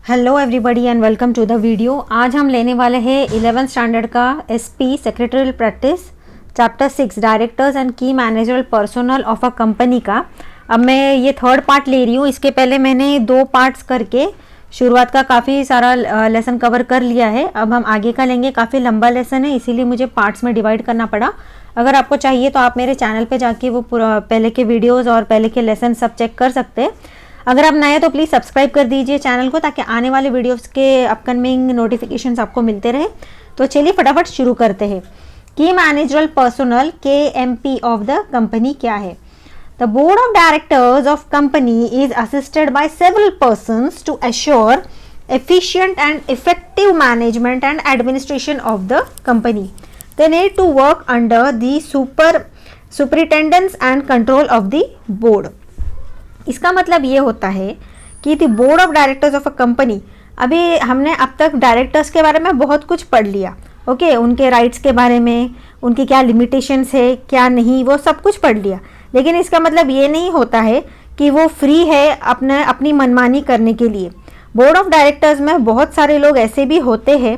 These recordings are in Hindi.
Hello everybody and welcome to the video. आज हम लेने वाले हैं 11th स्टैंडर्ड का SP secretarial practice chapter 6 directors and key managerial personnel of a company का। अब मैं ये थर्ड पार्ट ले रही हूँ। इसके पहले मैंने 2 पार्ट्स करके शुरुआत का काफ़ी सारा लेसन कवर कर लिया है। अब हम आगे का लेंगे। काफ़ी लंबा लेसन है, इसीलिए मुझे पार्ट्स में डिवाइड करना पड़ा। अगर आपको चाहिए तो आप मेरे चैनल पे जाके वो पहले के वीडियोज़ और पहले के लेसन सब चेक कर सकते हैं। अगर आप नए हैं तो प्लीज़ सब्सक्राइब कर दीजिए चैनल को, ताकि आने वाले वीडियोस के अपकमिंग नोटिफिकेशंस आपको मिलते रहे। तो चलिए फटाफट शुरू करते हैं। Key managerial personnel KMP of the company क्या है? The board of directors of company is assisted by several persons to assure efficient and effective management and administration of the company. They need to work under the superintendence and control of the board. इसका मतलब ये होता है कि the board of directors of a company, अभी हमने अब तक डायरेक्टर्स के बारे में बहुत कुछ पढ़ लिया। ओके, उनके राइट्स के बारे में, उनकी क्या लिमिटेशंस है क्या नहीं, वो सब कुछ पढ़ लिया। लेकिन इसका मतलब ये नहीं होता है कि वो फ्री है अपनी मनमानी करने के लिए। बोर्ड ऑफ डायरेक्टर्स में बहुत सारे लोग ऐसे भी होते हैं,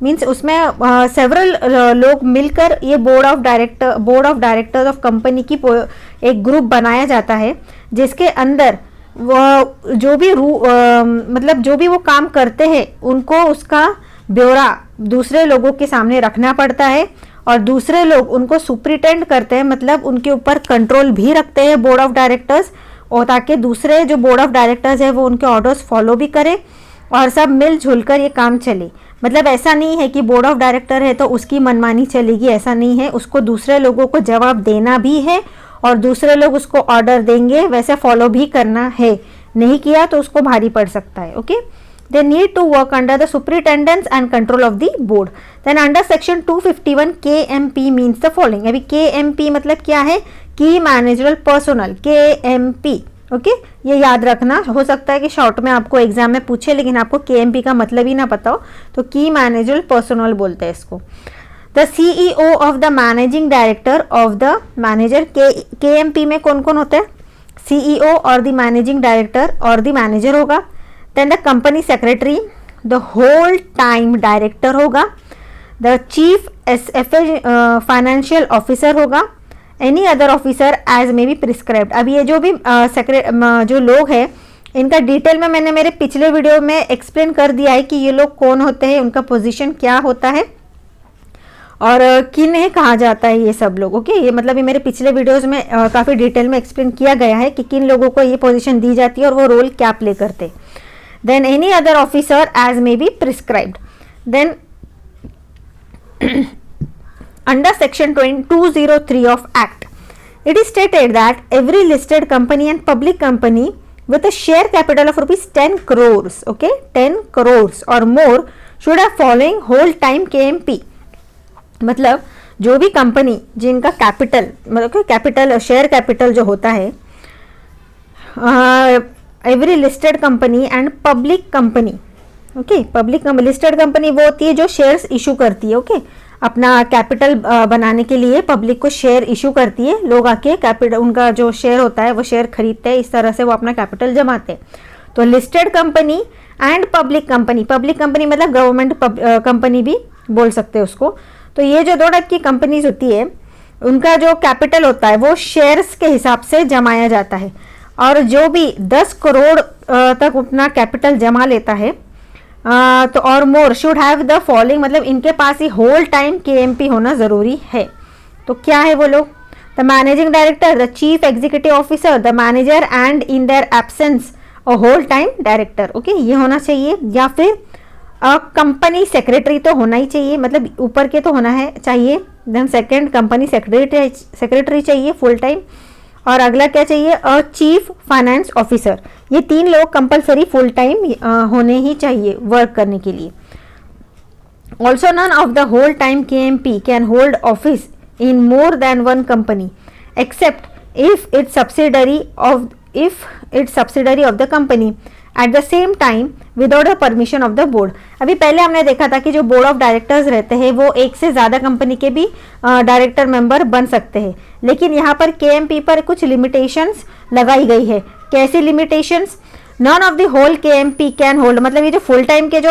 मीन्स उसमें सेवरल लोग मिलकर ये board of directors of company की एक ग्रुप बनाया जाता है, जिसके अंदर वो जो भी वो काम करते हैं उनको उसका ब्यौरा दूसरे लोगों के सामने रखना पड़ता है, और दूसरे लोग उनको सुपरिटेंड करते हैं, मतलब उनके ऊपर कंट्रोल भी रखते हैं बोर्ड ऑफ डायरेक्टर्स, और ताकि दूसरे जो बोर्ड ऑफ डायरेक्टर्स है वो उनके ऑर्डर्स फॉलो भी करें और सब मिलजुल कर ये काम चले। मतलब ऐसा नहीं है कि बोर्ड ऑफ डायरेक्टर है तो उसकी मनमानी चलेगी, ऐसा नहीं है। उसको दूसरे लोगों को जवाब देना भी है और दूसरे लोग उसको ऑर्डर देंगे वैसे फॉलो भी करना है। नहीं किया तो उसको भारी पड़ सकता है। Okay, they need to work under the superintendence and control of the board. Then under section 251 KMP means the following. अभी KMP मतलब क्या है? की मैनेजरल पर्सनल, KMP। ओके, ये याद रखना। हो सकता है कि शॉर्ट में आपको एग्जाम में पूछे लेकिन आपको KMP का मतलब ही ना पता हो, तो की मैनेजरल पर्सनल बोलते हैं इसको। The CEO of the managing director of the manager. KMP में कौन कौन होते हैं? CEO और द मैनेजिंग डायरेक्टर और द मैनेजर होगा। Then the company secretary, the whole time director होगा, द चीफ फाइनेंशियल ऑफिसर होगा, any other officer as may be prescribed. अब ये जो भी जो लोग हैं इनका डिटेल में मैंने मेरे पिछले वीडियो में एक्सप्लेन कर दिया है कि ये लोग कौन होते हैं, उनका पोजीशन क्या होता है और किन्हें कहा जाता है ये सब लोग। ओके, ये मतलब ये मेरे पिछले वीडियोस में काफ़ी डिटेल में एक्सप्लेन किया गया है कि किन लोगों को ये पोजीशन दी जाती है और वो रोल क्या प्ले करते हैं। Then any other officer as may be prescribed. Then under section 203 of act, it is stated that every listed company and public company with a share capital of rupees 10 crores, okay, 10 crores or more should have following whole time KMP। मतलब जो भी कंपनी जिनका कैपिटल, मतलब कैपिटल शेयर कैपिटल जो होता है, every listed company and public company. Okay, public listed company वो होती है जो शेयर्स इशू करती है। ओके, अपना कैपिटल बनाने के लिए पब्लिक को शेयर इशू करती है। लोग आके कैपिटल, उनका जो शेयर होता है वो शेयर खरीदते हैं, इस तरह से वो अपना कैपिटल जमाते हैं। तो listed company and public company मतलब गवर्नमेंट कंपनी भी बोल सकते हैं उसको। तो ये जो 2 टाइप की कंपनीज होती है, उनका जो कैपिटल होता है वो शेयर्स के हिसाब से जमाया जाता है, और जो भी 10 करोड़ तक अपना कैपिटल जमा लेता है तो or more should have the following, मतलब इनके पास ही होल टाइम KMP होना ज़रूरी है। तो क्या है वो लोग? The managing director, the chief executive officer, the manager and in their absence a whole time director. Okay, ये होना चाहिए, या फिर कंपनी सेक्रेटरी तो होना ही चाहिए, मतलब ऊपर के तो होना है चाहिए। देन सेकेंड कंपनी सेक्रेटरी चाहिए फुल टाइम, और अगला क्या चाहिए? Chief finance officer. ये 3 लोग कंपलसरी फुल टाइम होने ही चाहिए वर्क करने के लिए। Also none of the whole time KMP can hold office in more than 1 company except if its subsidiary of the company at the same time without the permission of the board. अभी पहले हमने देखा था कि जो बोर्ड ऑफ डायरेक्टर्स रहते हैं वो एक से ज़्यादा कंपनी के भी डायरेक्टर मेंबर बन सकते हैं, लेकिन यहाँ पर KMP पर कुछ लिमिटेशंस लगाई गई है। कैसी limitations? None of the whole KMP can hold, मतलब ये जो फुल टाइम के जो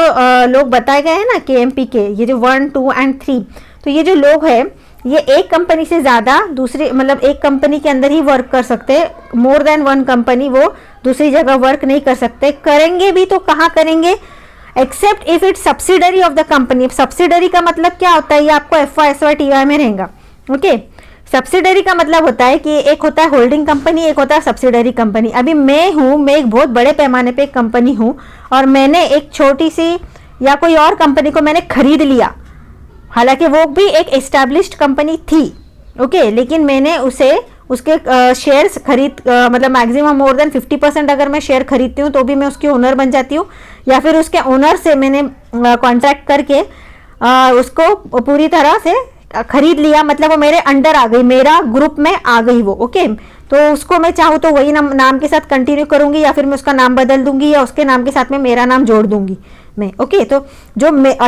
लोग बताए गए हैं ना KMP के, ये जो 1, 2 एंड 3, तो ये जो लोग हैं ये एक कंपनी से ज़्यादा दूसरी, मतलब एक कंपनी के अंदर ही वर्क कर सकते हैं, मोर देन वन कंपनी वो दूसरी जगह वर्क नहीं कर सकते। करेंगे भी तो कहाँ करेंगे, except if it subsidiary of the company. Subsidiary का मतलब क्या होता है, ये आपको FY SY TY में रहेगा। ओके, सब्सिडरी का मतलब होता है कि एक होता है होल्डिंग कंपनी, एक होता है सब्सिडरी कंपनी। अभी मैं एक बहुत बड़े पैमाने पे एक कंपनी हूँ और मैंने एक छोटी सी या कोई और कंपनी को मैंने खरीद लिया, हालांकि वो भी एक एस्टैब्लिश्ड कंपनी थी। ओके, लेकिन मैंने उसके शेयर्स मतलब मैक्सिमम मोर देन 50% अगर मैं शेयर खरीदती हूँ तो भी मैं उसकी ओनर बन जाती हूँ, या फिर उसके ओनर से मैंने कॉन्ट्रैक्ट करके उसको पूरी तरह से खरीद लिया, मतलब वो मेरे अंडर आ गई, मेरा ग्रुप में आ गई वो। ओके, तो उसको मैं चाहूँ तो वही नाम के साथ कंटिन्यू करूंगी, या फिर मैं उसका नाम बदल दूंगी, या उसके नाम के साथ में मेरा नाम जोड़ दूंगी मैं। ओके, तो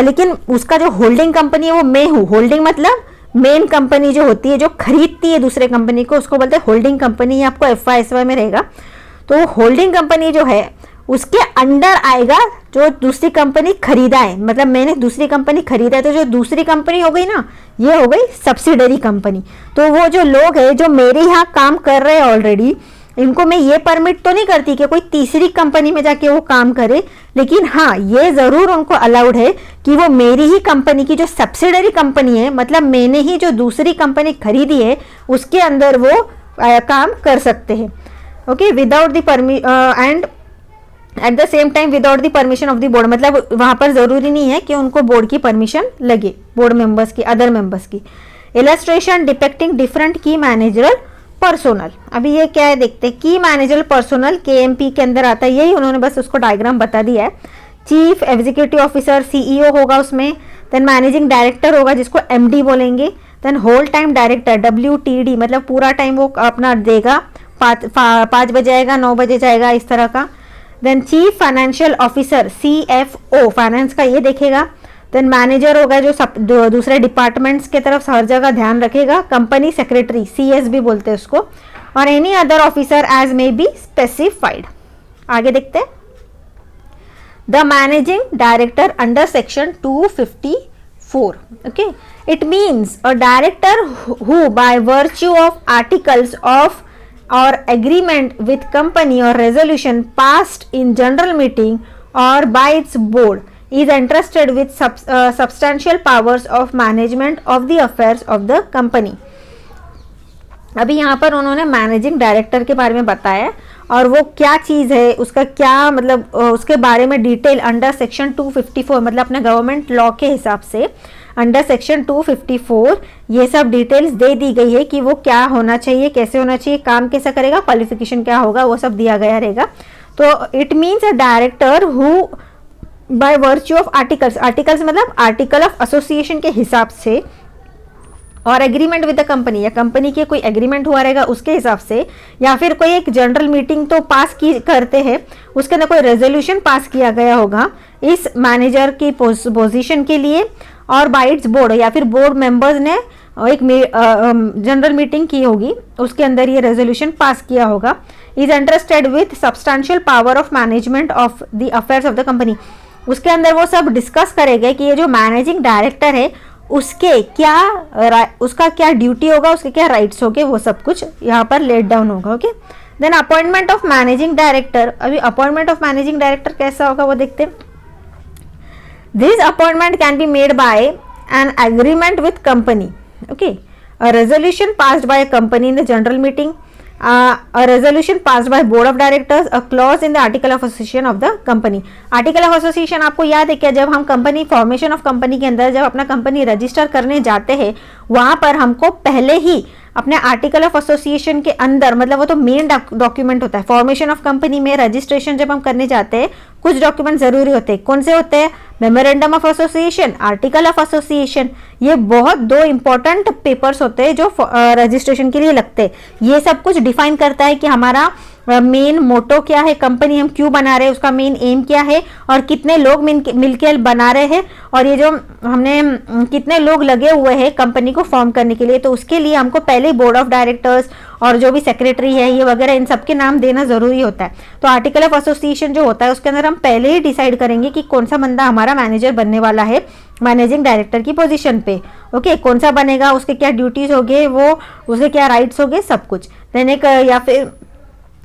लेकिन उसका जो होल्डिंग कंपनी है वो मैं हूँ। होल्डिंग मतलब मेन कंपनी जो होती है, जो खरीदती है दूसरे कंपनी को, उसको बोलते हैं होल्डिंग कंपनी। आपको FY SY में रहेगा। तो होल्डिंग कंपनी जो है उसके अंडर आएगा जो दूसरी कंपनी खरीदा है, मतलब मैंने दूसरी कंपनी खरीदा है, तो जो दूसरी कंपनी हो गई ना, ये हो गई सब्सिडरी कंपनी। तो वो जो लोग हैं जो मेरे यहाँ काम कर रहे हैं ऑलरेडी, इनको मैं ये परमिट तो नहीं करती कि कोई तीसरी कंपनी में जाके वो काम करे, लेकिन हाँ ये जरूर उनको अलाउड है कि वो मेरी ही कंपनी की जो सब्सिडरी कंपनी है, मतलब मैंने ही जो दूसरी कंपनी खरीदी है उसके अंदर वो काम कर सकते हैं। Okay, without the end eight the same time without the permission of the board, मतलब वहां पर जरूरी नहीं है कि उनको बोर्ड की परमिशन लगे, बोर्ड मेंबर्स की, अदर मेंबर्स की। इलस्ट्रेशन डिपेक्टिंग डिफरेंट की मैनेजरल पर्सोनल। अभी ये क्या है देखते हैं। की मैनेजरल पर्सोनल KMP के अंदर आता है, यही उन्होंने बस उसको डायग्राम बता दिया है। चीफ एग्जीक्यूटिव ऑफिसर CEO होगा उसमें, देन मैनेजिंग डायरेक्टर होगा जिसको MD बोलेंगे, then whole time director WTD, मतलब पूरा टाइम वो अपना देगा, 5 बजे आएगा 9 बजे जाएगा, इस तरह का। Then chief financial officer CFO, finance का ये देखेगा। देन मैनेजर होगा जो दूसरे डिपार्टमेंट्स के तरफ हर जगह ध्यान रखेगा। कंपनी सेक्रेटरी CS भी बोलते हैं उसको, or any other officer as may be specified. आगे देखते हैं। The managing director under section 254। Okay, it means a director who by virtue of articles of or agreement with company or resolution passed in general meeting or by its board is entrusted with substantial powers of management of the affairs of the company। अभी यहाँ पर उन्होंने मैनेजिंग डायरेक्टर के बारे में बताया और वो क्या चीज़ है, उसका क्या मतलब उसके बारे में डिटेल अंडर सेक्शन 254, मतलब अपने गवर्नमेंट लॉ के हिसाब से अंडर सेक्शन 254 ये सब डिटेल्स दे दी गई है कि वो क्या होना चाहिए, कैसे होना चाहिए, काम कैसा करेगा, क्वालिफिकेशन क्या होगा, वो सब दिया गया रहेगा। तो it means a director who by virtue of articles मतलब आर्टिकल ऑफ एसोसिएशन के हिसाब से, और एग्रीमेंट विद द कंपनी, या कंपनी के कोई एग्रीमेंट हुआ रहेगा उसके हिसाब से, या फिर कोई एक जनरल मीटिंग तो पास की करते हैं, उसके अंदर कोई रेजोल्यूशन पास किया गया होगा इस मैनेजर की पोजीशन के लिए, और बाय इट्स बोर्ड, या फिर बोर्ड मेंबर्स ने एक जनरल मीटिंग की होगी, उसके अंदर ये रेजोल्यूशन पास किया होगा। Is interested with substantial power of management of the affairs of the company. उसके अंदर वो सब डिस्कस करेंगे कि ये जो मैनेजिंग डायरेक्टर है उसका क्या ड्यूटी होगा, उसके क्या राइट्स होंगे, वो सब कुछ यहाँ पर लेट डाउन होगा। Okay, then appointment of managing director. अभी अपॉइंटमेंट ऑफ मैनेजिंग डायरेक्टर कैसा होगा वो देखते हैं। This appointment can be made by an agreement with company. Okay, a resolution passed by a company in the general meeting, a resolution passed by board of directors, a clause in the article of association of the company। Article of association आपको याद है क्या, जब हम कंपनी फॉर्मेशन ऑफ कंपनी के अंदर जब अपना कंपनी रजिस्टर करने जाते हैं वहां पर हमको पहले ही अपने आर्टिकल ऑफ एसोसिएशन के अंदर, मतलब वो तो मेन डॉक्यूमेंट होता है फॉर्मेशन ऑफ कंपनी में, रजिस्ट्रेशन जब हम करने जाते हैं कुछ डॉक्यूमेंट जरूरी होते हैं। कौन से होते हैं? Memorandum of association, article of association, ये बहुत दो इंपॉर्टेंट पेपर्स होते हैं जो रजिस्ट्रेशन के लिए लगते हैं। ये सब कुछ डिफाइन करता है कि हमारा मेन मोटो क्या है, कंपनी हम क्यों बना रहे हैं, उसका मेन एम क्या है, और कितने लोग मिलकर बना रहे हैं, और ये जो हमने कितने लोग लगे हुए हैं कंपनी को फॉर्म करने के लिए। तो उसके लिए हमको पहले बोर्ड ऑफ डायरेक्टर्स और जो भी सेक्रेटरी है ये वगैरह इन सबके नाम देना ज़रूरी होता है। तो आर्टिकल ऑफ एसोसिएशन जो होता है उसके अंदर हम पहले ही डिसाइड करेंगे कि कौन सा बंदा हमारा मैनेजर बनने वाला है मैनेजिंग डायरेक्टर की पोजीशन पे। ओके, कौन सा बनेगा, उसके क्या ड्यूटीज़ होंगे, वो उसके क्या राइट्स होंगे, सब कुछ। देन एक या फिर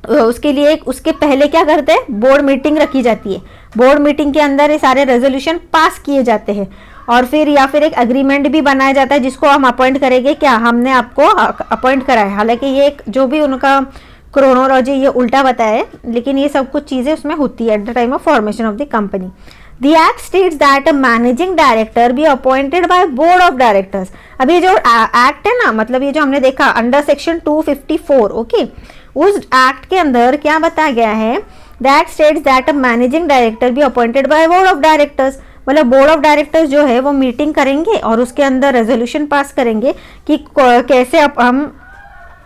उसके लिए उसके पहले क्या करते हैं, बोर्ड मीटिंग रखी जाती है। बोर्ड मीटिंग के अंदर ये सारे रेजोल्यूशन पास किए जाते हैं, और फिर या फिर एक एग्रीमेंट भी बनाया जाता है जिसको हम अपॉइंट करेंगे, क्या हमने आपको अपॉइंट करा है। हालांकि ये एक जो भी उनका क्रोनोलॉजी ये उल्टा बताया है, लेकिन ये सब कुछ चीज़ें उसमें होती है at the time of formation of the company. The act states that a managing director be appointed by board of directors। अभी ये जो एक्ट है ना, मतलब ये जो हमने देखा अंडर सेक्शन 254, ओके, उस एक्ट के अंदर क्या बताया गया है, that states that a managing director be appointed by board of directors। मतलब बोर्ड ऑफ डायरेक्टर्स जो है वो मीटिंग करेंगे और उसके अंदर रेजोल्यूशन पास करेंगे कि कैसे हम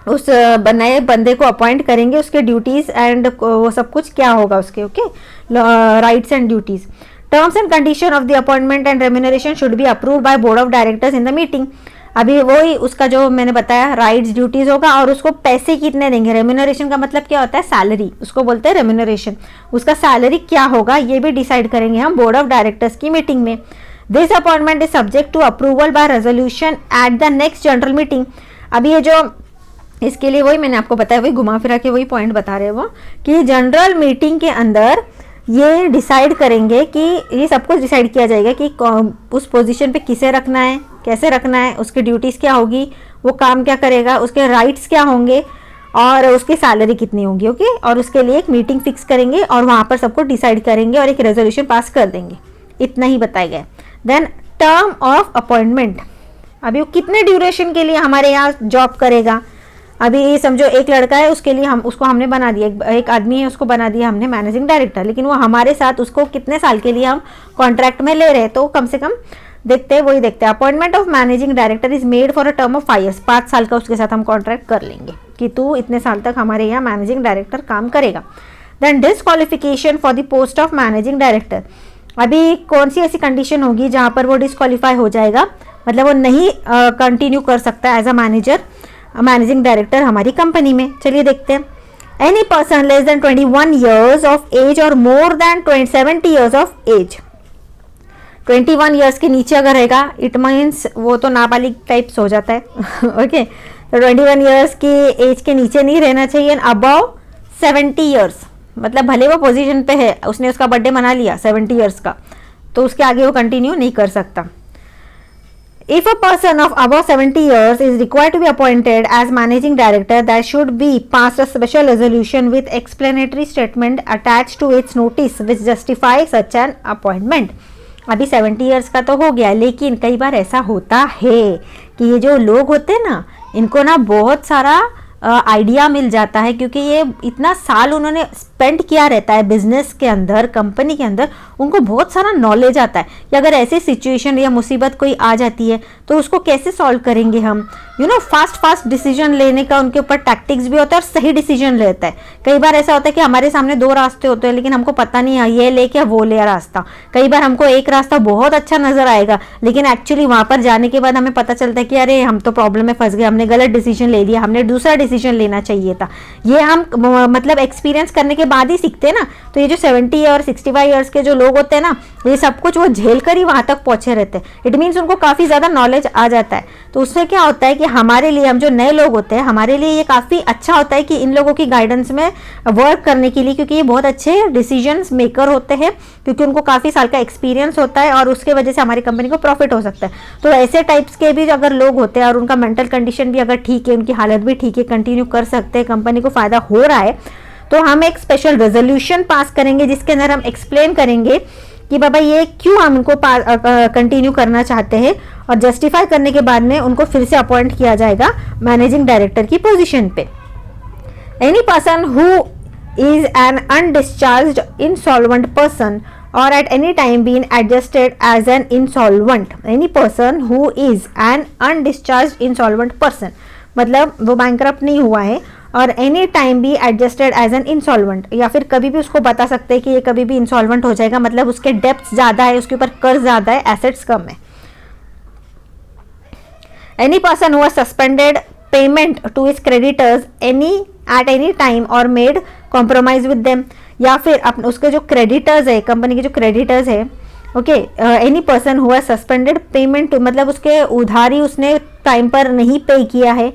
उस नए बंदे को अपॉइंट करेंगे, उसके ड्यूटीज एंड वो सब कुछ क्या होगा उसके, okay, rights and duties. Terms and condition of the appointment and remuneration should be approved by board of directors in the meeting. अभी वही उसका जो मैंने बताया राइट्स ड्यूटीज होगा, और उसको पैसे कितने देंगे, रेम्यूनरेशन का मतलब क्या होता है, सैलरी, उसको बोलते हैं रेम्यूनरेशन। उसका सैलरी क्या होगा ये भी डिसाइड करेंगे हम बोर्ड ऑफ डायरेक्टर्स की मीटिंग में। This appointment is subject to approval by resolution at the next general meeting. अभी ये जो इसके लिए वही मैंने आपको बताया, वही घुमा फिरा के वही पॉइंट बता रहे हैं वो, कि जनरल मीटिंग के अंदर ये डिसाइड करेंगे कि ये सब कुछ डिसाइड किया जाएगा कि उस पोजीशन पे किसे रखना है, कैसे रखना है, उसकी ड्यूटीज़ क्या होगी, वो काम क्या करेगा, उसके राइट्स क्या होंगे, और उसकी सैलरी कितनी होगी, ओके। और उसके लिए एक मीटिंग फिक्स करेंगे और वहाँ पर सब कुछ डिसाइड करेंगे और एक रेजोल्यूशन पास कर देंगे। इतना ही बताया गया। देन टर्म ऑफ अपॉइंटमेंट, अभी वो कितने ड्यूरेशन के लिए हमारे यहाँ जॉब करेगा। अभी समझो एक लड़का है, उसके लिए उसको हमने बना दिया, एक आदमी है उसको बना दिया हमने मैनेजिंग डायरेक्टर, लेकिन वो हमारे साथ उसको कितने साल के लिए हम कॉन्ट्रैक्ट में ले रहे हैं, तो कम से कम देखते हैं, वही देखते हैं। Appointment of managing director is made for a term of 5 years, 5 साल का उसके साथ हम कॉन्ट्रैक्ट कर लेंगे कि तू इतने साल तक हमारे यहाँ मैनेजिंग डायरेक्टर काम करेगा। Then disqualification for the post of managing director, अभी कौन सी ऐसी कंडीशन होगी जहाँ पर वो डिसक्वालीफाई हो जाएगा, मतलब वो नहीं कंटिन्यू कर सकता एज अ मैनेजिंग डायरेक्टर हमारी कंपनी में। चलिए देखते हैं। Any person less than 21 years of age और more than 70 years of age, 21 years के नीचे अगर रहेगा इट मीन्स वो तो नाबालिग टाइप्स हो जाता है ओके। तो 21 years की एज के नीचे नहीं रहना चाहिए। एंड अबव 70 years, मतलब भले वो पोजीशन पे है, उसने उसका बर्थडे मना लिया 70 years का, तो उसके आगे वो कंटिन्यू नहीं कर सकता। If a person of above 70 years is required to be appointed as managing director, there should be passed a special resolution with explanatory statement attached to its notice which justifies such an appointment। अभी 70 years का तो हो गया, लेकिन कई बार ऐसा होता है कि ये जो लोग होते हैं ना, इनको ना बहुत सारा आइडिया मिल जाता है, क्योंकि ये इतना साल उन्होंने स्पेंड किया रहता है बिजनेस के अंदर, कंपनी के अंदर, उनको बहुत सारा नॉलेज आता है कि अगर ऐसी सिचुएशन या मुसीबत कोई आ जाती है तो उसको कैसे सॉल्व करेंगे हम। फास्ट डिसीजन लेने का उनके ऊपर टैक्टिक्स भी होता है और सही डिसीजन लेता है। कई बार ऐसा होता है कि हमारे सामने 2 रास्ते होते हैं, लेकिन हमको पता नहीं है ये ले क्या वो ले रास्ता। कई बार हमको एक रास्ता बहुत अच्छा नजर आएगा, लेकिन एक्चुअली वहां पर जाने के बाद हमें पता चलता है कि अरे हम तो प्रॉब्लम में फंस गए, हमने गलत डिसीजन ले लिया, हमने दूसरा डिसीजन लेना चाहिए था। ये हम मतलब एक्सपीरियंस करने के बाद ही सीखते हैं ना। तो ये जो 70 और 65 ईयर्स के जो लोग होते हैं ना, ये सब कुछ वो झेल कर ही वहां तक पहुंचे रहते हैं। इट मीन्स उनको काफी ज्यादा नॉलेज आ जाता है। तो उससे क्या होता है कि हमारे लिए, हम जो नए लोग होते हैं, हमारे लिए ये काफी अच्छा होता है कि इन लोगों की गाइडेंस में वर्क करने के लिए, क्योंकि ये बहुत अच्छे डिसीजंस मेकर होते हैं, क्योंकि उनको काफी साल का एक्सपीरियंस होता है और उसके वजह से हमारी कंपनी को प्रॉफिट हो सकता है। तो ऐसे टाइप्स के भी अगर लोग होते हैं और उनका मेंटल कंडीशन भी अगर ठीक है, उनकी हालत भी ठीक है, कंटिन्यू कर सकते हैं, कंपनी को फायदा हो रहा है, तो हम एक स्पेशल रेजोल्यूशन पास करेंगे जिसके अंदर हम एक्सप्लेन करेंगे कि बाबा ये क्यों हम इनको कंटिन्यू करना चाहते हैं, और जस्टिफाई करने के बाद में उनको फिर से अपॉइंट किया जाएगा मैनेजिंग डायरेक्टर की पोजीशन पे। Any person who is an undischarged insolvent person और at any time been adjusted as an insolvent. Any person who is an undischarged insolvent person, मतलब वो बैंकरप्ट नहीं हुआ है और any time be adjusted as an insolvent, या फिर कभी भी उसको बता सकते हैं कि ये कभी भी इंसॉल्वेंट हो जाएगा, मतलब उसके डेप्थ ज़्यादा है, उसके ऊपर कर्ज ज़्यादा है, एसेट्स कम है। Any person who has suspended payment to his creditors at any time or made compromise with them, या फिर अपने उसके जो क्रेडिटर्स है, कंपनी के जो क्रेडिटर्स है, okay, any person who has suspended payment, मतलब उसके उधारी उसने टाइम पर नहीं पे किया है,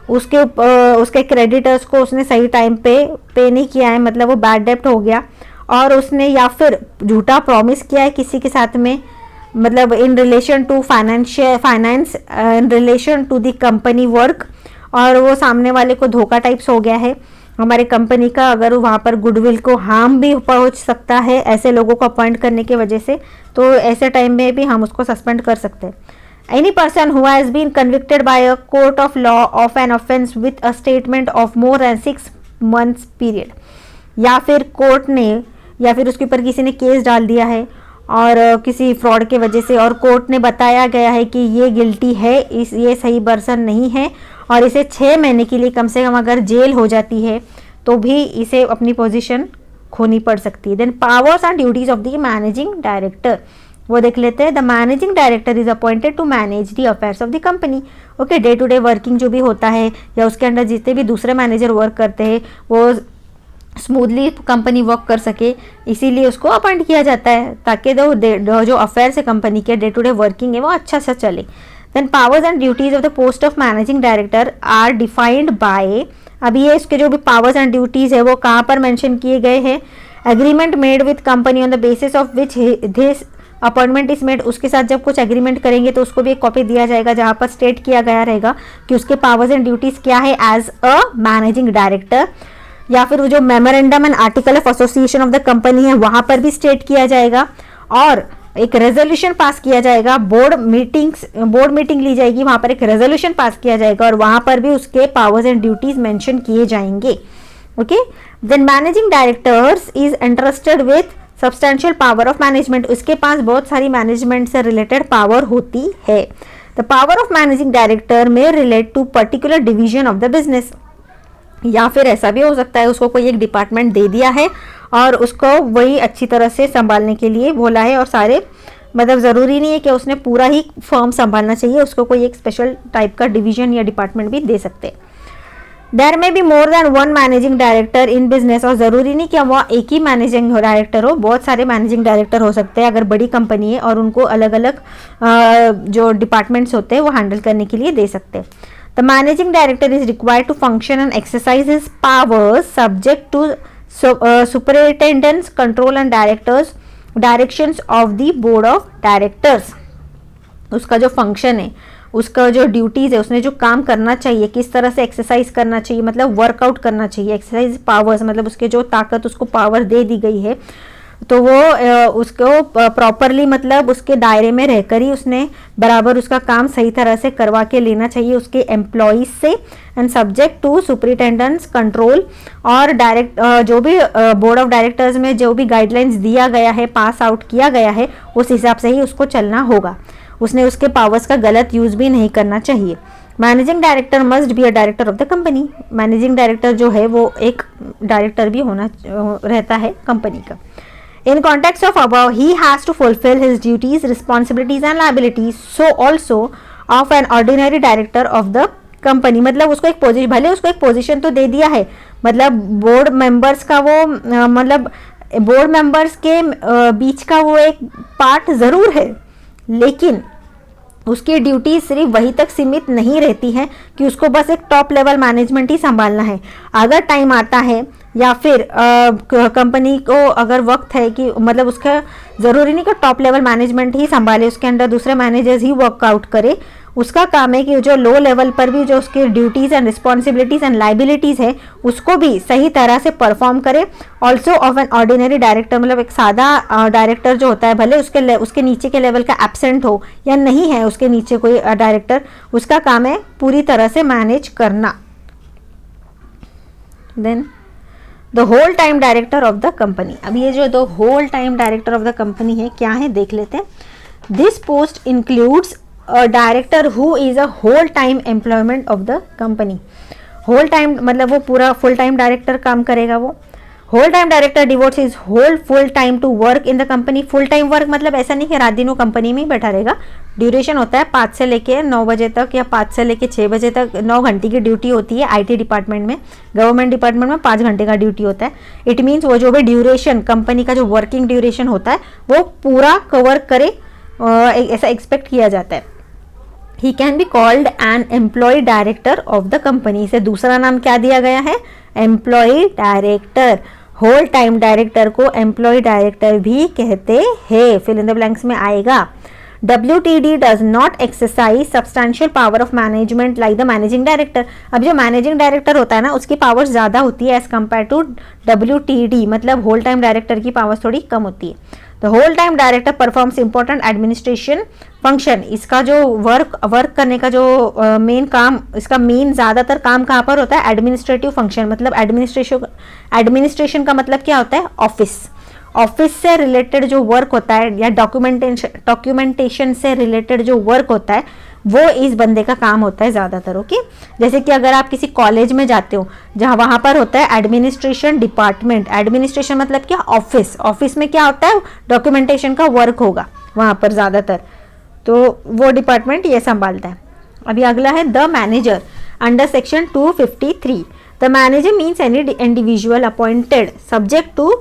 उसके क्रेडिटर्स को उसने सही टाइम पे नहीं किया है, मतलब वो बैड डेप्ट हो गया, और उसने या फिर झूठा प्रॉमिस किया है किसी के साथ में, मतलब in relation to finance in relation to the company work, और वो सामने वाले को धोखा टाइप्स हो गया है हमारे कंपनी का, अगर वहाँ पर गुडविल को हार्म भी पहुँच सकता है ऐसे लोगों को अपॉइंट करने की वजह से, तो ऐसे टाइम में भी हम उसको सस्पेंड कर सकते हैं। Any person who has been convicted by a court of law of an offence with a statement of more than 6 months period, या फिर कोर्ट ने या फिर उसके ऊपर किसी ने केस डाल दिया है और किसी फ्रॉड के वजह से, और कोर्ट ने बताया गया है कि ये गिल्टी है, ये सही पर्सन नहीं है, और इसे 6 महीने के लिए कम से कम अगर जेल हो जाती है तो भी इसे अपनी पोजीशन खोनी पड़ सकती है। Then powers and duties of the managing director, वो देख लेते हैं। The managing director is appointed to manage the affairs of the company. Okay, day to day working जो भी होता है या उसके अंडर जितने भी दूसरे मैनेजर वर्क करते हैं वो स्मूथली कंपनी वर्क कर सके, इसीलिए उसको अपॉइंट किया जाता है ताकि जो अफेयर्स है कंपनी के डे टू डे वर्किंग है वो अच्छा से चले। Then powers and duties of the post of managing director are defined by, अब ये इसके जो भी पावर्स एंड ड्यूटीज है वो कहाँ पर मेंशन किए गए हैं, agreement made with company on the basis of which this appointment is made, उसके साथ जब कुछ एग्रीमेंट करेंगे तो उसको भी एक कॉपी दिया जाएगा जहाँ पर स्टेट किया गया रहेगा कि उसके पावर्स एंड ड्यूटीज क्या है एज अ मैनेजिंग डायरेक्टर, या फिर वो जो memorandum and article of association of the company है वहां पर भी स्टेट किया जाएगा, और एक रेजोल्यूशन पास किया जाएगा, बोर्ड मीटिंग ली जाएगी, वहां पर एक रेजोल्यूशन पास किया जाएगा और वहां पर भी उसके पावर्स एंड ड्यूटीज मेंशन किए जाएंगे। Okay, then managing directors is interested with substantial power of management, उसके पास बहुत सारी मैनेजमेंट से रिलेटेड पावर होती है। The power of managing director में relate to particular division of the business, या फिर ऐसा भी हो सकता है उसको कोई एक डिपार्टमेंट दे दिया है और उसको वही अच्छी तरह से संभालने के लिए बोला है, और सारे मतलब ज़रूरी नहीं है कि उसने पूरा ही फर्म संभालना चाहिए, उसको कोई एक स्पेशल टाइप का डिवीजन या डिपार्टमेंट भी दे सकते हैं। देयर में be more than one managing director in business, और ज़रूरी नहीं कि वह एक ही मैनेजिंग डायरेक्टर हो, बहुत सारे मैनेजिंग डायरेक्टर हो सकते हैं अगर बड़ी कंपनी है और उनको अलग अलग जो डिपार्टमेंट्स होते हैं वो हैंडल करने के लिए दे सकते हैं। The managing director is required to function and exercise his powers subject to superintendent's control and directions of the board of directors। उसका जो फंक्शन है, उसका जो ड्यूटीज है, उसने जो काम करना चाहिए, किस तरह से एक्सरसाइज करना चाहिए, मतलब वर्कआउट करना चाहिए, एक्सरसाइज पावर्स मतलब उसके जो ताकत उसको पावर दे दी गई है तो वो उसको प्रॉपरली मतलब उसके दायरे में रहकर ही उसने बराबर उसका काम सही तरह से करवा के लेना चाहिए उसके एम्प्लॉइज से, and subject to superintendents control, और डायरेक्ट जो भी बोर्ड ऑफ डायरेक्टर्स में जो भी गाइडलाइंस दिया गया है, पास आउट किया गया है, उस हिसाब से ही उसको चलना होगा, उसने उसके पावर्स का गलत यूज भी नहीं करना चाहिए। Managing director must be a director of the company, managing director जो है वो एक डायरेक्टर भी होना रहता है कंपनी का। In context of above, he has to fulfill his duties, responsibilities and liabilities, so also of an ordinary director of the company। मतलब उसको एक पोजीशन, भले उसको एक पोजीशन तो दे दिया है, मतलब बोर्ड मेंबर्स का वो मतलब बोर्ड मेंबर्स के बीच का वो एक पार्ट ज़रूर है, लेकिन उसकी ड्यूटी सिर्फ वही तक सीमित नहीं रहती है कि उसको बस एक टॉप लेवल मैनेजमेंट ही संभालना है। अगर टाइम आता है या फिर कंपनी को अगर वक्त है कि मतलब उसका ज़रूरी नहीं कि टॉप लेवल मैनेजमेंट ही संभाले, उसके अंदर दूसरे मैनेजर्स ही वर्कआउट करे, उसका काम है कि जो लो लेवल पर भी जो उसके duties and responsibilities and liabilities है उसको भी सही तरह से परफॉर्म करे। Also of an ordinary director, मतलब एक सादा डायरेक्टर जो होता है, भले उसके नीचे के लेवल का एब्सेंट हो या नहीं है उसके नीचे कोई डायरेक्टर, उसका काम है पूरी तरह से मैनेज करना। Then the whole time director of the company, अब ये जो the whole time director of the company है क्या है देख लेते हैं। This post includes a director who is a whole time employment of the company. Whole time मतलब वो पूरा फुल टाइम डायरेक्टर काम करेगा वो। Whole time director devotes his whole full time to work in the company. Full time work मतलब ऐसा नहीं कि रात दिन वो कंपनी में ही बैठा रहेगा। ड्यूरेशन होता है 5 से लेके 9 बजे तक या 5 से लेके 6 बजे तक, 9 घंटे की ड्यूटी होती है आईटी डिपार्टमेंट में। गवर्नमेंट डिपार्टमेंट में 5 घंटे का ड्यूटी होता है। इट मीन्स वो जो भी ड्यूरेशन कंपनी का जो वर्किंग ड्यूरेशन होता है वो पूरा कवर करे, ऐसा एक्सपेक्ट किया जाता है। He can be called an employee director of the company. से दूसरा नाम क्या दिया गया है? Employee director. Whole time director को एम्प्लॉय डायरेक्टर भी कहते हैं। फिल इन द ब्लैंक्स में आएगा। WTD does not exercise substantial power of management like the managing director। अब जो मैनेजिंग डायरेक्टर होता है ना उसकी पावर्स ज़्यादा होती है एज कम्पेयर टू WTD, मतलब होल टाइम डायरेक्टर की पावर्स थोड़ी कम होती है। The whole time director performs important administration function. इसका जो वर्क करने का जो मेन काम, इसका मेन ज़्यादातर काम कहाँ पर होता है? Administrative function. मतलब एडमिनिस्ट्रेशन का मतलब क्या होता है? ऑफिस से रिलेटेड जो वर्क होता है या डॉक्यूमेंटेशन से रिलेटेड जो वर्क होता है वो इस बंदे का काम होता है ज़्यादातर। ओके, जैसे कि अगर आप किसी कॉलेज में जाते हो जहाँ वहाँ पर होता है एडमिनिस्ट्रेशन डिपार्टमेंट। एडमिनिस्ट्रेशन मतलब क्या? ऑफिस में क्या होता है? डॉक्यूमेंटेशन का वर्क होगा वहाँ पर ज़्यादातर, तो वो डिपार्टमेंट ये संभालता है। अभी अगला है the manager under section 253। The manager means any individual appointed subject to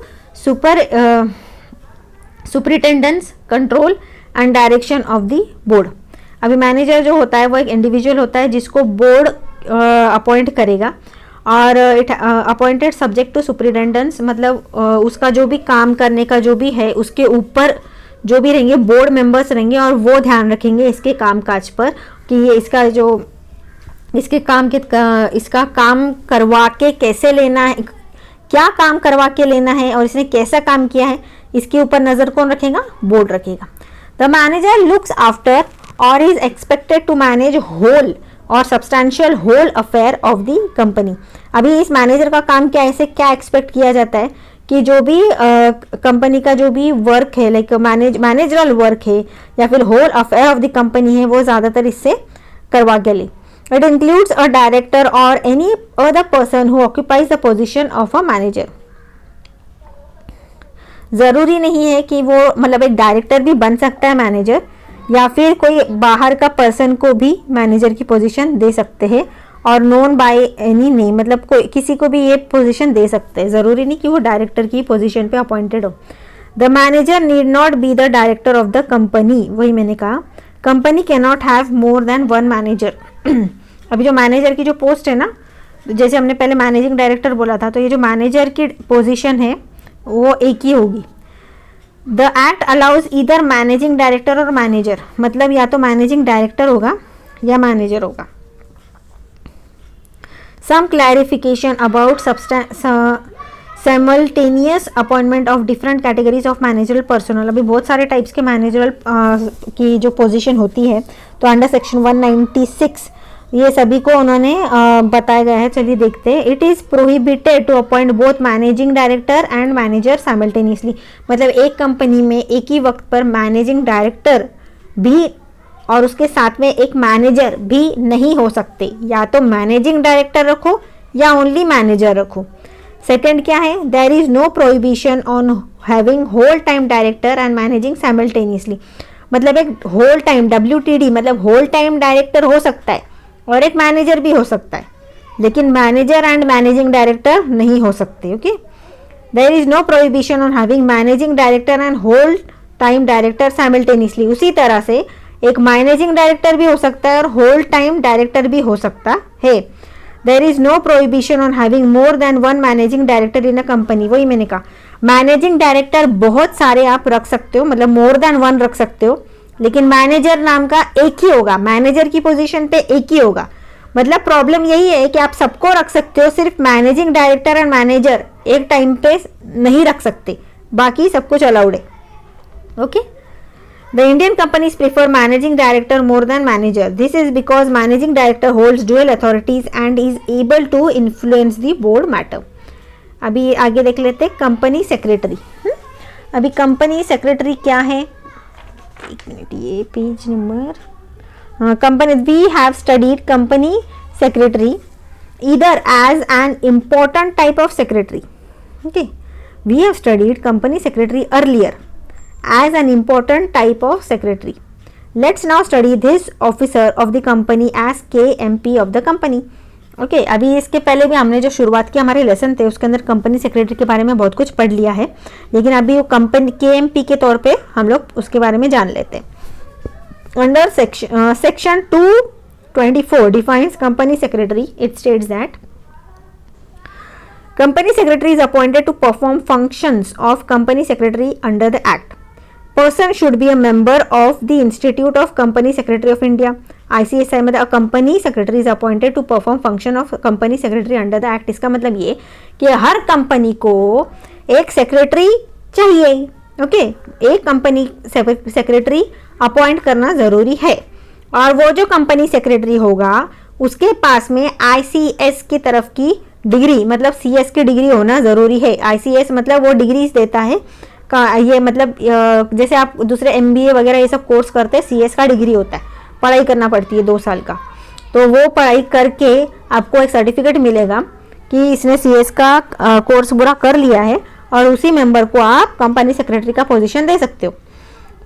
superintendence control and direction of the board. अभी मैनेजर जो होता है वो एक इंडिविजुअल होता है जिसको बोर्ड अपॉइंट करेगा और it appointed subject to superintendence, मतलब उसका जो भी काम करने का जो भी है उसके ऊपर जो भी रहेंगे बोर्ड मेंबर्स रहेंगे और वो ध्यान रखेंगे इसके कामकाज पर कि ये इसका काम करवा के कैसे लेना है, क्या काम करवा के लेना है और इसने कैसा काम किया है, इसके ऊपर नज़र कौन रखेगा? बोर्ड रखेगा। द मैनेजर लुक्स आफ्टर और is expected to manage whole और substantial whole affair of the company. अभी इस मैनेजर का काम क्या है? इसे क्या एक्सपेक्ट किया जाता है कि जो भी कंपनी का जो भी वर्क है, लाइक मैनेजरल वर्क है या फिर whole affair of the company है, वो ज़्यादातर इससे करवा के ले। It includes a director or any other person who occupies the position of a manager। ज़रूरी नहीं है कि वो मतलब एक डायरेक्टर भी बन सकता है मैनेजर, या फिर कोई बाहर का पर्सन को भी मैनेजर की पोजीशन दे सकते हैं और नोन बाय एनी नेम, मतलब कोई किसी को भी ये पोजीशन दे सकते हैं। ज़रूरी नहीं कि वो डायरेक्टर की पोजीशन पे अपॉइंटेड हो। The manager need not be the director of the company. वही मैंने कहा, company can not have more than one manager. अभी जो मैनेजर की जो पोस्ट है ना, जैसे हमने पहले मैनेजिंग डायरेक्टर बोला था, तो ये जो मैनेजर की पोजीशन है वो एक ही होगी। The act allows either managing director और मैनेजर, मतलब या तो मैनेजिंग डायरेक्टर होगा या मैनेजर होगा। Some clarification about simultaneous appointment of different categories of managerial personnel. अभी बहुत सारे टाइप्स के मैनेजरल की जो पोजीशन होती है, तो अंडर सेक्शन 196 ये सभी को उन्होंने बताया गया है। चलिए देखते हैं। It is prohibited to appoint both managing director and manager simultaneously, मतलब एक कंपनी में एक ही वक्त पर मैनेजिंग डायरेक्टर भी और उसके साथ में एक मैनेजर भी नहीं हो सकते। या तो मैनेजिंग डायरेक्टर रखो या ओनली मैनेजर रखो। सेकंड क्या है? There is no prohibition on having whole time director and managing simultaneously, मतलब एक होल टाइम WTD मतलब होल टाइम डायरेक्टर हो सकता है और एक मैनेजर भी हो सकता है, लेकिन मैनेजर एंड मैनेजिंग डायरेक्टर नहीं हो सकते। Okay, there is no prohibition on having managing director and whole time director simultaneously. उसी तरह से एक मैनेजिंग डायरेक्टर भी हो सकता है और होल टाइम डायरेक्टर भी हो सकता है। There is no prohibition on having more than one managing director in a company. वही मैंने कहा, मैनेजिंग डायरेक्टर बहुत सारे आप रख सकते हो, मतलब मोर देन वन रख सकते हो, लेकिन मैनेजर नाम का एक ही होगा, मैनेजर की पोजीशन पे एक ही होगा। मतलब प्रॉब्लम यही है कि आप सबको रख सकते हो, सिर्फ मैनेजिंग डायरेक्टर एंड मैनेजर एक टाइम पे नहीं रख सकते, बाकी सब कुछ अलाउड है। Okay, the Indian companies prefer managing director more than manager. This is because managing director holds dual authorities and is able to influence the board matter. अभी आगे देख लेते हैं कंपनी सेक्रेटरी। अभी कंपनी सेक्रेटरी क्या है? एक मिनट, ये page number, company we have studied company secretary either as an important type of secretary. Okay, we have studied company secretary earlier as an important type of secretary. Let's now study this officer of the company as KMP of the company. Okay अभी इसके पहले भी हमने जो शुरुआत की हमारे लेसन थे उसके अंदर कंपनी सेक्रेटरी के बारे में बहुत कुछ पढ़ लिया है, लेकिन अभी वो कंपनी KMP के तौर पे हम लोग उसके बारे में जान लेते हैं। Under section 224 defines company secretary. It states that company secretary is appointed to perform functions of company secretary under the act. Person should be a member of the Institute of Company Secretary of India. ICSI में a company secretary is appointed to perform function of company secretary under the act. इसका मतलब ये कि हर कंपनी को एक सेक्रेटरी चाहिए। ओके एक कंपनी सेक्रेटरी अपॉइंट करना ज़रूरी है, और वो जो कंपनी सेक्रेटरी होगा उसके पास में ICS की तरफ की डिग्री मतलब CS की डिग्री होना ज़रूरी है। ICS मतलब वो डिग्रीज देता है का, ये मतलब जैसे आप दूसरे MBA वगैरह ये सब कोर्स करते हैं, CS का डिग्री होता है, पढ़ाई करना पड़ती है 2 साल का, तो वो पढ़ाई करके आपको एक सर्टिफिकेट मिलेगा कि इसने CS का कोर्स पूरा कर लिया है, और उसी मेंबर को आप कंपनी सेक्रेटरी का पोजीशन दे सकते हो।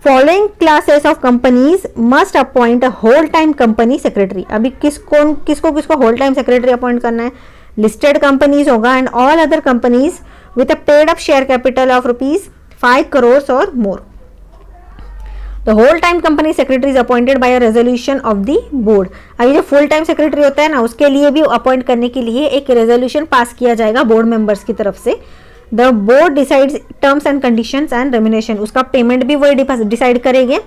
Following classes of companies must appoint a whole time company secretary. अभी किसको होल टाइम सेक्रेटरी अपॉइंट करना है? लिस्टेड कंपनीज होगा and all other companies with a paid up share capital of ₹5 crores और मोर। The whole time company secretary is appointed by a resolution of the board. अभी जो फुल टाइम सेक्रेटरी होता है ना, उसके लिए भी अपॉइंट करने के लिए एक रेजोल्यूशन पास किया जाएगा बोर्ड मेंबर्स की तरफ से। The board decides terms and conditions and remuneration. उसका पेमेंट भी वही डिसाइड करेंगे,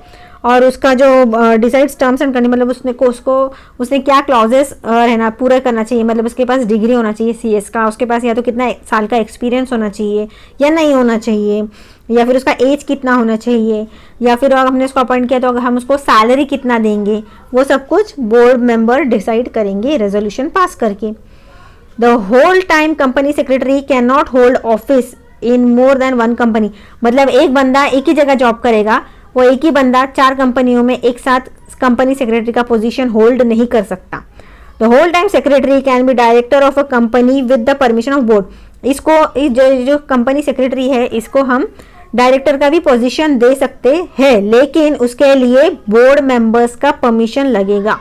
और उसका जो डिसाइड्स टर्म्स एंड कंडीशन मतलब उसने क्या क्लॉजेस रहना पूरा करना चाहिए, मतलब उसके पास डिग्री होना चाहिए CS का, उसके पास या तो कितना साल का एक्सपीरियंस होना चाहिए या नहीं होना चाहिए, या फिर उसका एज कितना होना चाहिए, या फिर अगर हमने उसको अपॉइंट किया तो अगर हम उसको सैलरी कितना देंगे, वो सब कुछ बोर्ड मेंबर डिसाइड करेंगे रेजोल्यूशन पास करके। The whole time company secretary can not hold office in more than 1 company. मतलब एक बंदा एक ही जगह जॉब करेगा, वो एक ही बंदा 4 कंपनियों में एक साथ कंपनी सेक्रेटरी का पोजीशन होल्ड नहीं कर सकता। The whole time secretary can be director of a company with the permission of board. इसको जो कंपनी सेक्रेटरी है इसको हम डायरेक्टर का भी पोजीशन दे सकते हैं, लेकिन उसके लिए बोर्ड मेंबर्स का परमिशन लगेगा।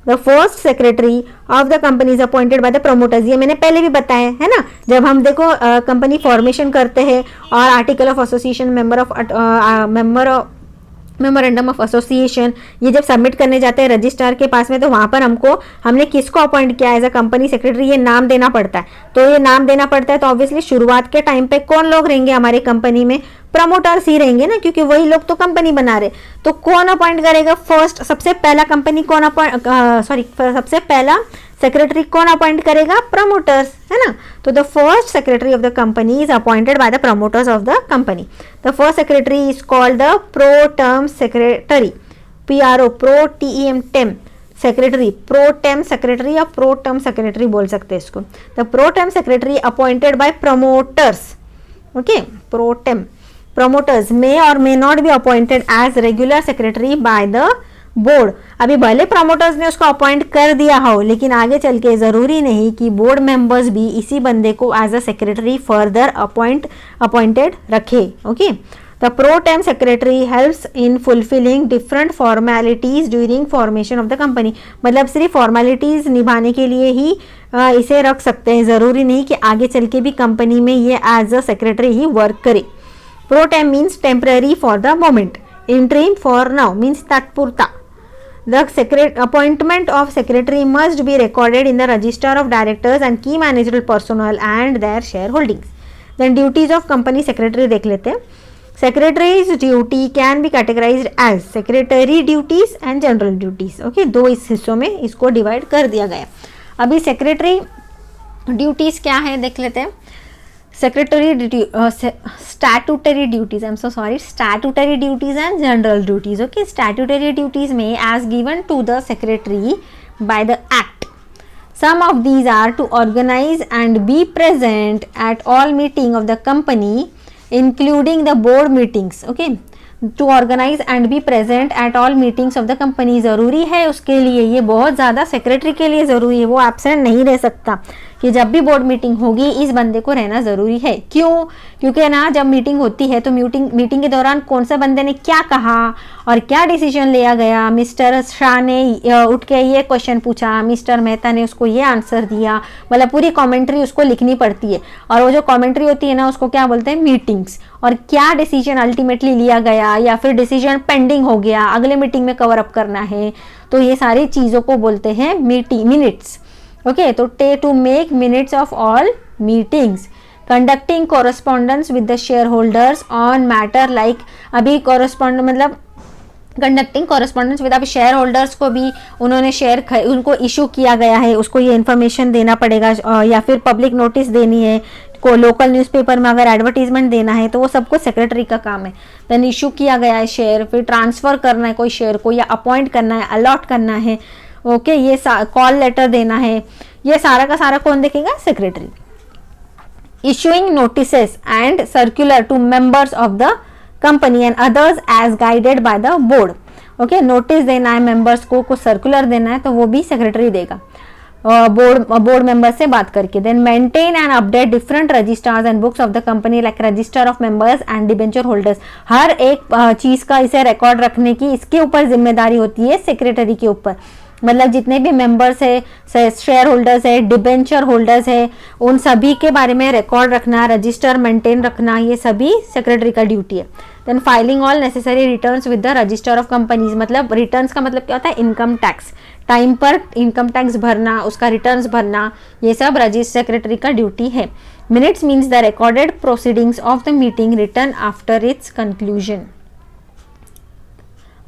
The first secretary of the company is appointed by the promoters. ये मैंने पहले भी बताया है ना, जब हम देखो कंपनी फॉर्मेशन करते हैं और article of association memorandum of association ये जब सबमिट करने जाते हैं रजिस्ट्रार के पास में, तो वहाँ पर हमने किसको अपॉइंट किया एज अ कंपनी सेक्रेटरी, ये नाम देना पड़ता है। तो ये नाम देना पड़ता है, तो ऑब्वियसली शुरुआत के टाइम पे कौन लोग रहेंगे हमारे कंपनी में? प्रमोटर्स ही रहेंगे ना, क्योंकि वही लोग तो कंपनी बना रहे। तो कौन अपॉइंट करेगा? फर्स्ट सबसे पहला सबसे पहला सेक्रेटरी कौन अपॉइंट करेगा? प्रमोटर्स, है ना। तो the first secretary of the company is appointed by the promoters of the company. The first secretary is called the pro term secretary, PRO, pro TEM time secretary, pro tem secretary या प्रो टर्म सेक्रेटरी बोल सकते हैं इसको। The pro term secretary appointed by promoters, okay. Pro tem promoters may or may not be appointed as regular secretary by the board। अभी भले promoters ने उसको अपॉइंट कर दिया हो, लेकिन आगे चल के ज़रूरी नहीं कि बोर्ड मेंबर्स भी इसी बंदे को as a secretary further appointed रखे, okay. The pro tem secretary helps in fulfilling different formalities during formation of the company. मतलब सिर्फ फॉर्मेलिटीज निभाने के लिए ही इसे रख सकते हैं, ज़रूरी नहीं कि आगे चल के भी कंपनी में ये एज अ सेक्रेटरी ही वर्क करे। Pro tem means temporary for the moment. Interim for now means tatpurta. The appointment of secretary must be recorded in the register of directors and key managerial personnel and their shareholdings. Then duties of company secretary देख लेते हैं। Secretary's duty can be categorized as secretary duties and general duties. Okay, 2 इस हिस्सों में इसको डिवाइड कर दिया गया। अभी secretary duties क्या है देख लेते हैं। statutory duties, I'm so sorry, statutory duties and general duties, okay। Statutory duties में as given to the secretary by the act, some of these are to organize and be present at all meeting of the company including the board meetings, okay। To organise and be present at all meetings of the company, ज़रूरी है उसके लिए, ये बहुत ज़्यादा सेक्रेटरी के लिए ज़रूरी है, वो एब्सेंट नहीं रह सकता कि जब भी बोर्ड मीटिंग होगी इस बंदे को रहना ज़रूरी है। क्यों? क्योंकि ना जब मीटिंग होती है तो मीटिंग के दौरान कौन सा बंदे ने क्या कहा और क्या डिसीजन लिया गया, मिस्टर शाह ने उठ के ये क्वेश्चन पूछा, मिस्टर मेहता ने उसको ये आंसर दिया, मतलब पूरी कमेंट्री उसको लिखनी पड़ती है। और वो जो कमेंट्री होती है ना उसको क्या बोलते हैं? मीटिंग्स। और क्या डिसीजन अल्टीमेटली लिया गया या फिर डिसीजन पेंडिंग हो गया, अगले मीटिंग में कवर अप करना है, तो ये सारी चीज़ों को बोलते हैं मिनट्स। ओके, तो to make minutes of all meetings, conducting correspondence with the shareholders on matter like, अभी मतलब कंडक्टिंग कॉरेस्पॉन्डेंस विद, अभी शेयर होल्डर्स को भी उन्होंने उनको इशू किया गया है, उसको ये इन्फॉर्मेशन देना पड़ेगा या फिर पब्लिक नोटिस देनी है, को लोकल न्यूज़पेपर में अगर एडवर्टीजमेंट देना है तो वो सब कुछ सेक्रेटरी का काम है। देन इशू किया गया है शेयर, फिर ट्रांसफ़र करना है कोई शेयर को, या अपॉइंट करना है, अलॉट करना है, ओके, ये कॉल लेटर देना है, ये सारा का सारा कौन देखेगा? Secretary. Issuing notices and circular to members of the company and others as guided by the board. Okay, notice देना है मेंबर्स को, कुछ सर्कुलर देना है तो वो भी सेक्रेटरी देगा बोर्ड मेंबर से बात करके। Then maintain and update different registers and books of the company like register of members and debenture holders. हर एक चीज का इसे रिकॉर्ड रखने की इसके ऊपर जिम्मेदारी होती है सेक्रेटरी के ऊपर। मतलब जितने भी मेंबर्स है, शेयर होल्डर्स है, डिबेंचर होल्डर्स है, उन सभी के बारे में रिकॉर्ड रखना, रजिस्टर मेंटेन रखना, ये सभी सेक्रेटरी का ड्यूटी है। Then filing all necessary returns with the register of companies, मतलब रिटर्न्स का मतलब क्या होता है? इनकम टैक्स, टाइम पर इनकम टैक्स भरना, उसका रिटर्न्स भरना, ये सब सेक्रेटरी का ड्यूटी है। Minutes means the recorded proceedings of the meeting return after it's conclusion.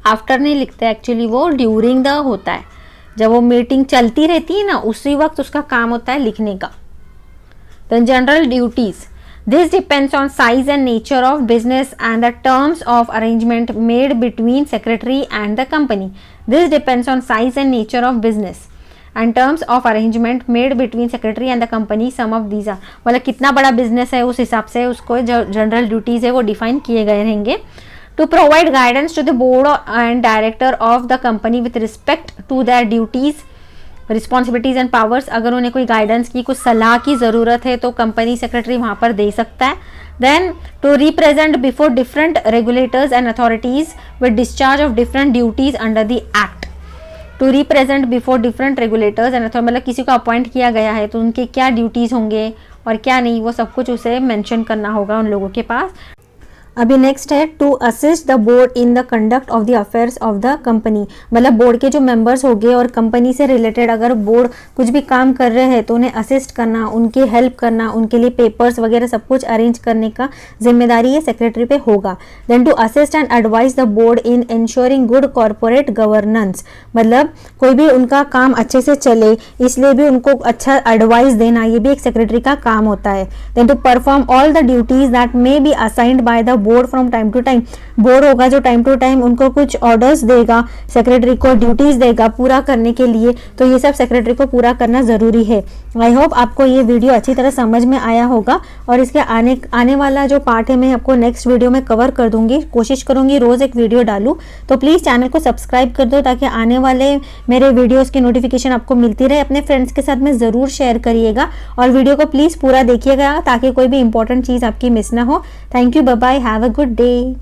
After नहीं लिखते एक्चुअली, वो ड्यूरिंग द होता है, जब वो मीटिंग चलती रहती है ना उसी वक्त उसका काम होता है लिखने का। Then general duties, this depends on size and nature of business and the terms of arrangement made between secretary and the company. This depends on size and nature of business and terms of arrangement made between secretary and the company. Some of these are, मतलब कितना बड़ा बिजनेस है उस हिसाब से उसको जो जनरल ड्यूटीज है वो डिफाइन किए गए रहेंगे। To provide guidance to the board and director of the company with respect to their duties, responsibilities and powers, अगर उन्हें कोई गाइडेंस की, कुछ सलाह की ज़रूरत है तो कंपनी सेक्रेटरी वहाँ पर दे सकता है। Then to represent before different regulators and authorities with discharge of different duties under the act. To represent before different regulators and authorities, मतलब किसी को अपॉइंट किया गया है तो उनके क्या ड्यूटीज़ होंगे और क्या नहीं, वो सब कुछ उसे मेंशन करना होगा उन लोगों के पास। अभी नेक्स्ट है to assist the board in the conduct of the affairs of the company, मतलब बोर्ड के जो मेंबर्स हो गए और कंपनी से रिलेटेड अगर बोर्ड कुछ भी काम कर रहे हैं तो उन्हें असिस्ट करना, उनकी हेल्प करना, उनके लिए पेपर्स वगैरह सब कुछ अरेंज करने का जिम्मेदारी ये सेक्रेटरी पे होगा। Then to assist and advise the board in ensuring good corporate governance, मतलब कोई भी उनका काम अच्छे से चले इसलिए भी उनको अच्छा एडवाइस देना, ये भी एक सेक्रेटरी का काम होता है। Then to perform all the duties that may be assigned by the board from time to time, board होगा जो टाइम टू टाइम उनको कुछ ऑर्डर्स देगा, सेक्रेटरी को ड्यूटीज देगा पूरा करने के लिए, तो ये सब सेक्रेटरी को पूरा करना जरूरी है। आई होप आपको ये वीडियो अच्छी तरह समझ में आया होगा और इसके आने वाला जो पार्ट है मैं आपको नेक्स्ट वीडियो में कवर कर दूंगी, कोशिश करूंगी रोज एक वीडियो डालूं। तो प्लीज चैनल को सब्सक्राइब कर दो ताकि आने वाले मेरे वीडियोस की नोटिफिकेशन आपको मिलती रहे। अपने फ्रेंड्स के साथ में जरूर शेयर करिएगा और वीडियो को प्लीज पूरा देखिएगा ताकि कोई भी इंपॉर्टेंट चीज आपकी मिस ना हो। Thank you, bye bye, have a good day.